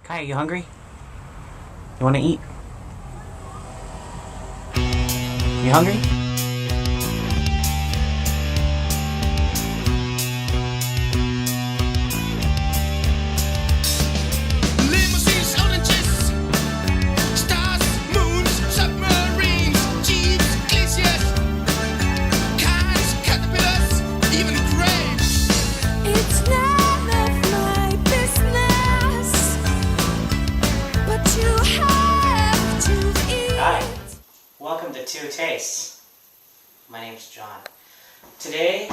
Kai, are you hungry? You want to eat? You hungry? Limousines, oranges, stars, moons, submarines, jeeps, glaciers, cars, caterpillars, even grapes. It's none of my business, but you have to eat. Hi, welcome to Two Tastes. My name's John. Today,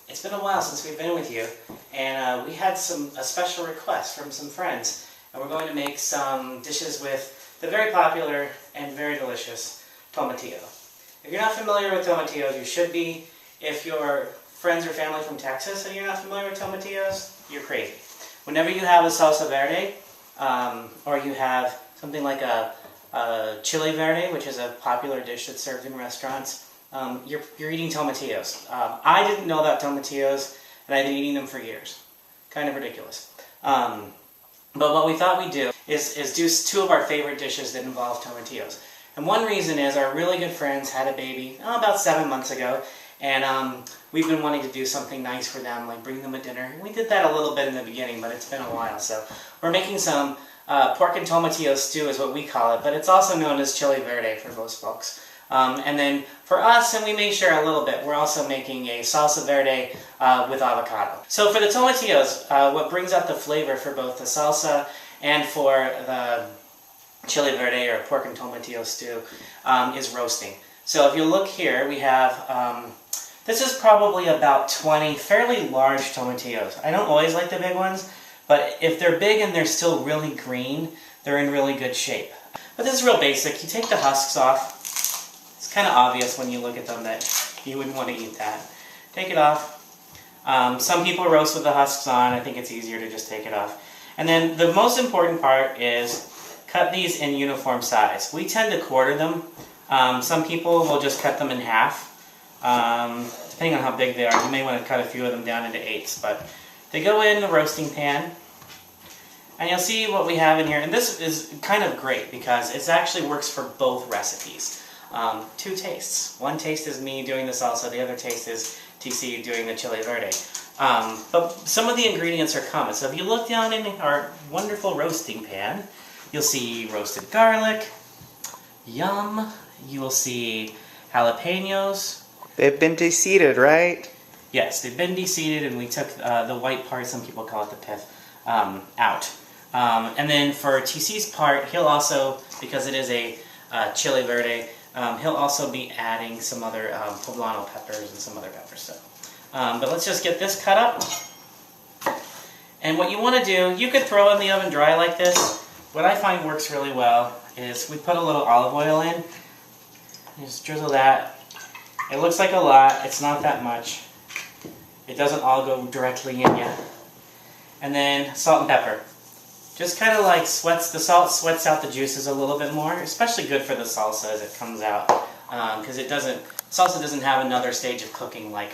it's been a while since we've been with you, and we had a special request from some friends, and we're going to make some dishes with the very popular and very delicious tomatillo. If you're not familiar with tomatillos, you should be. If your friends or family from Texas and you're not familiar with tomatillos, you're crazy. Whenever you have a salsa verde, or you have something like a chili verde, which is a popular dish that's served in restaurants, you're eating tomatillos. I didn't know about tomatillos, and I've been eating them for years. Kind of ridiculous. But what we thought we'd do is do two of our favorite dishes that involve tomatillos. And one reason is our really good friends had a baby about 7 months ago, and we've been wanting to do something nice for them, like bring them a dinner. And we did that a little bit in the beginning, but it's been a while. So we're making some pork and tomatillo stew is what we call it, but it's also known as chili verde for most folks. And then for us, and we may share a little bit, we're also making a salsa verde with avocado. So for the tomatillos, what brings out the flavor for both the salsa and for the chili verde or pork and tomatillo stew is roasting. So if you look here, we have, this is probably about 20 fairly large tomatillos. I don't always like the big ones, but if they're big and they're still really green, they're in really good shape. But this is real basic. You take the husks off. It's kind of obvious when you look at them that you wouldn't want to eat that. Take it off. Some people roast with the husks on. I think it's easier to just take it off. And then the most important part is cut these in uniform size. We tend to quarter them. Some people will just cut them in half. Depending on how big they are, you may want to cut a few of them down into eighths. But they go in the roasting pan. And you'll see what we have in here. And this is kind of great because it actually works for both recipes. Two tastes. One taste is me doing the salsa, the other taste is TC doing the chili verde. But some of the ingredients are common. So if you look down in our wonderful roasting pan, you'll see roasted garlic, yum, you will see jalapenos. They've been de-seeded, right? Yes, they've been de-seeded and we took the white part, some people call it the pith, out. And then for TC's part, he'll also, because it is a chili verde, he'll also be adding some other poblano peppers and some other peppers. So, but let's just get this cut up. And what you want to do, you could throw it in the oven dry like this. What I find works really well is we put a little olive oil in. Just drizzle that. It looks like a lot. It's not that much. It doesn't all go directly in yet. And then salt and pepper. Just kind of like the salt sweats out the juices a little bit more, especially good for the salsa as it comes out, because salsa doesn't have another stage of cooking like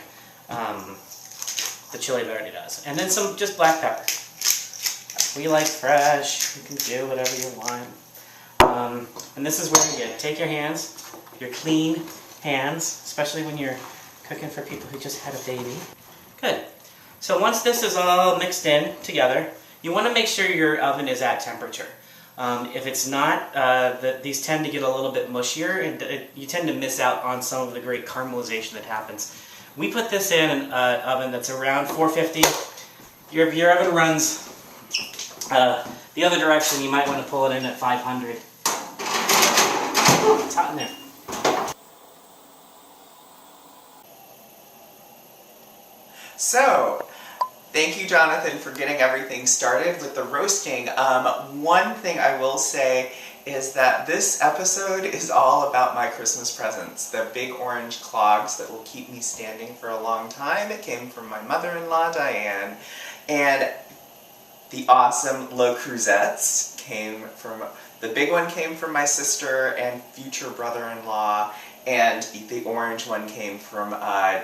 the chili verde does. And then some just black pepper. We like fresh, you can do whatever you want. And this is where you take your hands, your clean hands, especially when you're cooking for people who just had a baby. Good. So once this is all mixed in together, you want to make sure your oven is at temperature. If it's not, these tend to get a little bit mushier, and you tend to miss out on some of the great caramelization that happens. We put this in an oven that's around 450. If your oven runs the other direction, you might want to pull it in at 500. It's hot in there. So, thank you, Jonathan, for getting everything started with the roasting. One thing I will say is that this episode is all about my Christmas presents. The big orange clogs that will keep me standing for a long time. It came from my mother-in-law, Diane. And the awesome Le Cruzettes came from, the big one came from my sister and future brother-in-law. And the orange one came from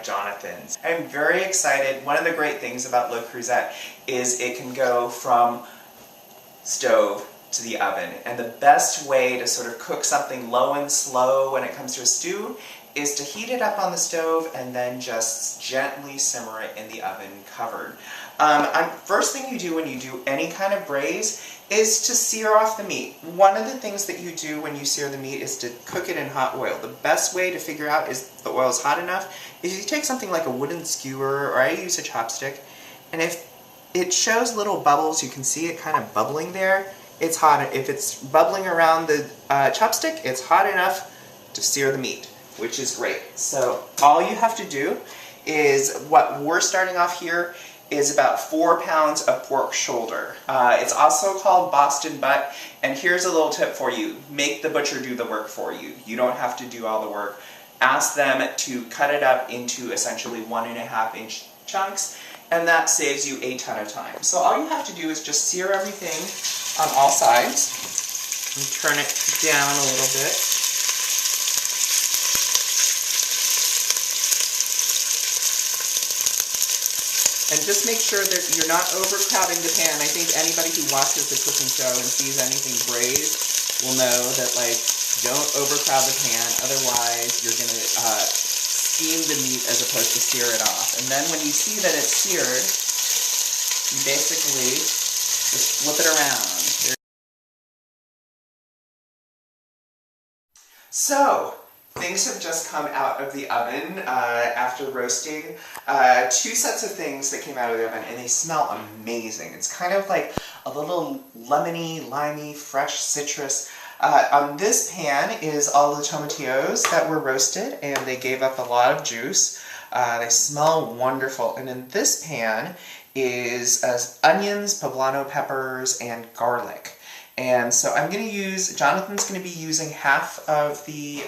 Jonathan's. I'm very excited. One of the great things about Le Creuset is it can go from stove to the oven. And the best way to sort of cook something low and slow when it comes to a stew is to heat it up on the stove and then just gently simmer it in the oven covered. First thing you do when you do any kind of braise is to sear off the meat. One of the things that you do when you sear the meat is to cook it in hot oil. The best way to figure out if the oil is hot enough is you take something like a wooden skewer, or I use a chopstick, and if it shows little bubbles, you can see it kind of bubbling there, it's hot. If it's bubbling around the chopstick, it's hot enough to sear the meat, which is great. So all you have to do is, what we're starting off here is about 4 pounds of pork shoulder. It's also called Boston butt, and here's a little tip for you. Make the butcher do the work for you. You don't have to do all the work. Ask them to cut it up into essentially 1.5-inch chunks, and that saves you a ton of time. So all you have to do is just sear everything on all sides and turn it down a little bit. And just make sure that you're not overcrowding the pan. I think anybody who watches the cooking show and sees anything braised will know that, like, don't overcrowd the pan, otherwise you're going to steam the meat as opposed to sear it off. And then when you see that it's seared, you basically just flip it around. So, things have just come out of the oven after roasting. 2 sets of things that came out of the oven, and they smell amazing. It's kind of like a little lemony, limey, fresh citrus. On this pan is all the tomatillos that were roasted, and they gave up a lot of juice. They smell wonderful. And in this pan is onions, poblano peppers, and garlic. And so I'm going to use, Jonathan's going to be using half of the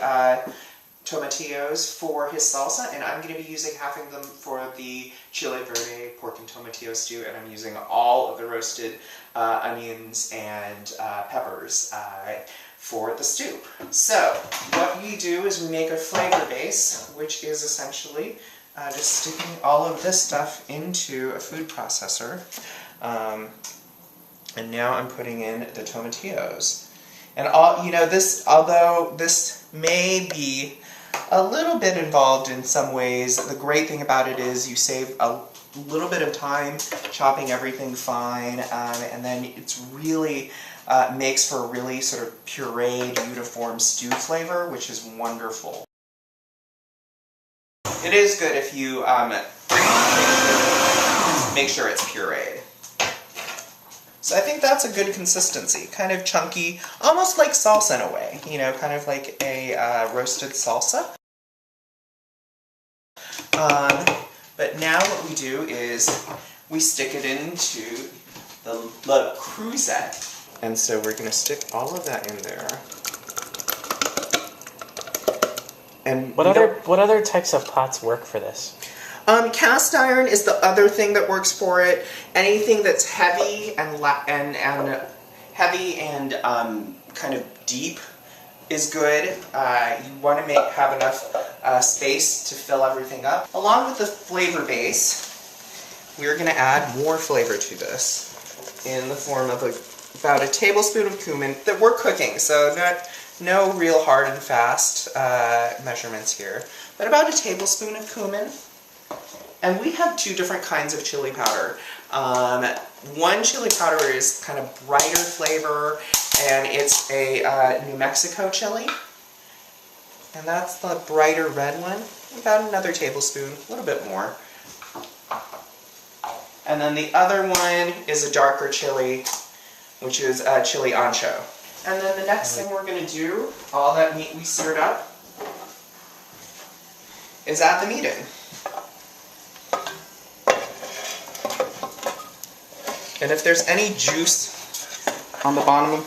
tomatillos for his salsa, and I'm going to be using half of them for the chile verde pork and tomatillo stew, and I'm using all of the roasted onions and peppers for the stew. So what we do is we make a flavor base, which is essentially just sticking all of this stuff into a food processor. And now I'm putting in the tomatillos. And although this may be a little bit involved in some ways, the great thing about it is you save a little bit of time chopping everything fine, and then it's really makes for a really sort of pureed, uniform stew flavor, which is wonderful. It is good if you make sure it's pureed. So I think that's a good consistency, kind of chunky, almost like salsa in a way, you know, kind of like a roasted salsa. But now what we do is we stick it into the crusette. And so we're going to stick all of that in there. And What other types of pots work for this? Cast iron is the other thing that works for it. Anything that's heavy and kind of deep is good. You want to have enough space to fill everything up. Along with the flavor base, we're going to add more flavor to this in the form of about a tablespoon of cumin that we're cooking, so no real hard and fast measurements here, but about a tablespoon of cumin. And we have 2 different kinds of chili powder. One chili powder is kind of brighter flavor, and it's a New Mexico chili. And that's the brighter red one, about another tablespoon, a little bit more. And then the other one is a darker chili, which is chili ancho. And then the next thing we're going to do, all that meat we seared up, is add the meat in. And if there's any juice on the bottom,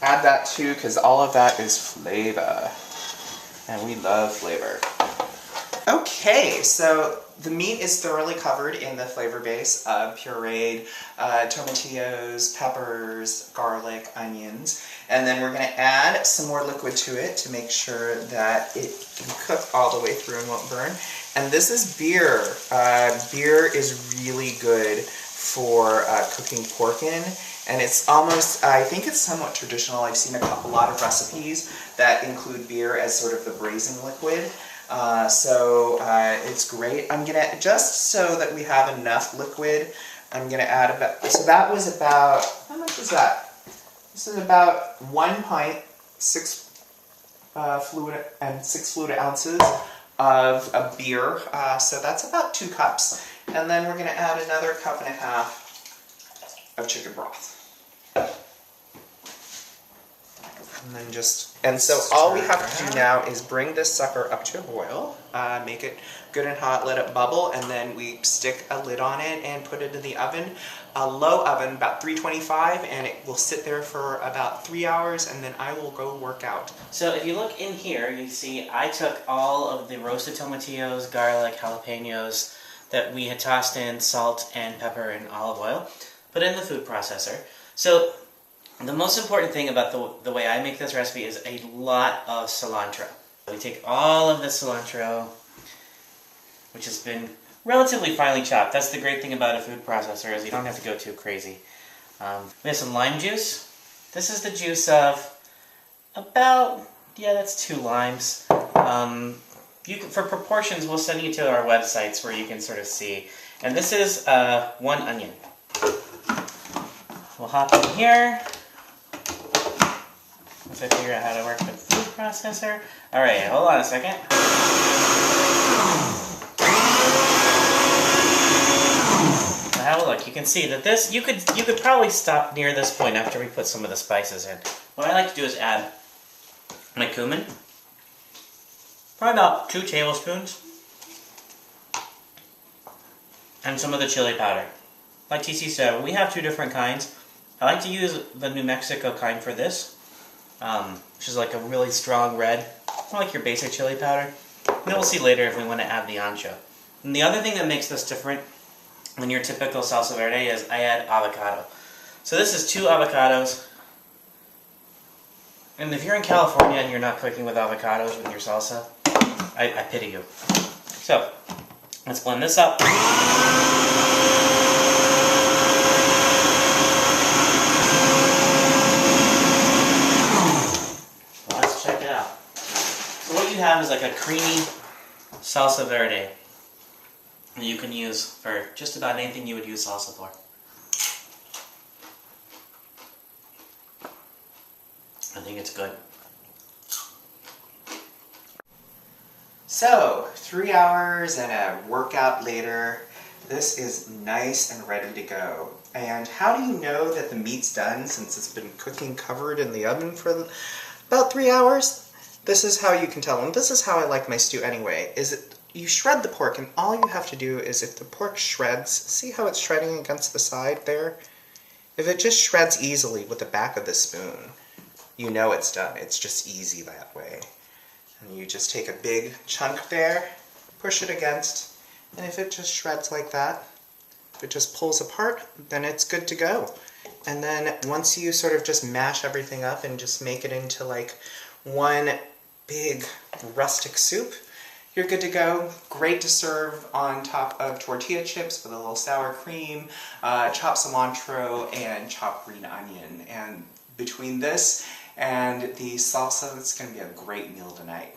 add that too, because all of that is flavor. And we love flavor. Okay, so the meat is thoroughly covered in the flavor base of pureed tomatillos, peppers, garlic, onions. And then we're going to add some more liquid to it to make sure that it can cook all the way through and won't burn. And this is beer. Beer is really good for cooking pork in. And it's almost, I think it's somewhat traditional. I've seen a lot of recipes that include beer as sort of the braising liquid. So it's great. I'm gonna, just so that we have enough liquid, I'm gonna add about, so that was about, how much was that? This is about 1 pint, 6 fluid ounces of beer. So that's about 2 cups. And then we're gonna add another 1.5 cups of chicken broth. And then just, and so all we have to do now is bring this sucker up to a boil, make it good and hot, let it bubble, and then we stick a lid on it and put it in the oven, a low oven, about 325, and it will sit there for about 3 hours, and then I will go work out. So if you look in here, you see I took all of the roasted tomatillos, garlic, jalapenos that we had tossed in salt and pepper and olive oil, put it in the food processor. So the most important thing about the way I make this recipe is a lot of cilantro. We take all of the cilantro, which has been relatively finely chopped. That's the great thing about a food processor, is you don't have to go too crazy. We have some lime juice. This is the juice of about, yeah, that's 2 limes. For proportions, we'll send you to our websites where you can sort of see. And this is 1 onion. We'll hop in here. Once I figure out how to work the food processor. Alright, hold on a second. Now have a look. You can see that this, you could probably stop near this point after we put some of the spices in. What I like to do is add my cumin. Probably about 2 tablespoons. And some of the chili powder. Like TC said, we have 2 different kinds. I like to use the New Mexico kind for this, which is like a really strong red, not like your basic chili powder. And then we'll see later if we want to add the ancho. And the other thing that makes this different than your typical salsa verde is I add avocado. So this is 2 avocados. And if you're in California and you're not cooking with avocados with your salsa, I pity you. So, let's blend this up. Let's check it out. So what you have is like a creamy salsa verde that you can use for just about anything you would use salsa for. I think it's good. So, 3 hours and a workout later, this is nice and ready to go. And how do you know that the meat's done since it's been cooking covered in the oven for about 3 hours? This is how you can tell, and this is how I like my stew anyway, is it, you shred the pork, and all you have to do is if the pork shreds, see how it's shredding against the side there? If it just shreds easily with the back of the spoon, you know it's done. It's just easy that way. And you just take a big chunk there, push it against, and if it just shreds like that, if it just pulls apart, then it's good to go. And then once you sort of just mash everything up and just make it into like one big rustic soup, you're good to go. Great to serve on top of tortilla chips with a little sour cream, chopped cilantro, and chopped green onion. And between this and the salsa, it's going to be a great meal tonight.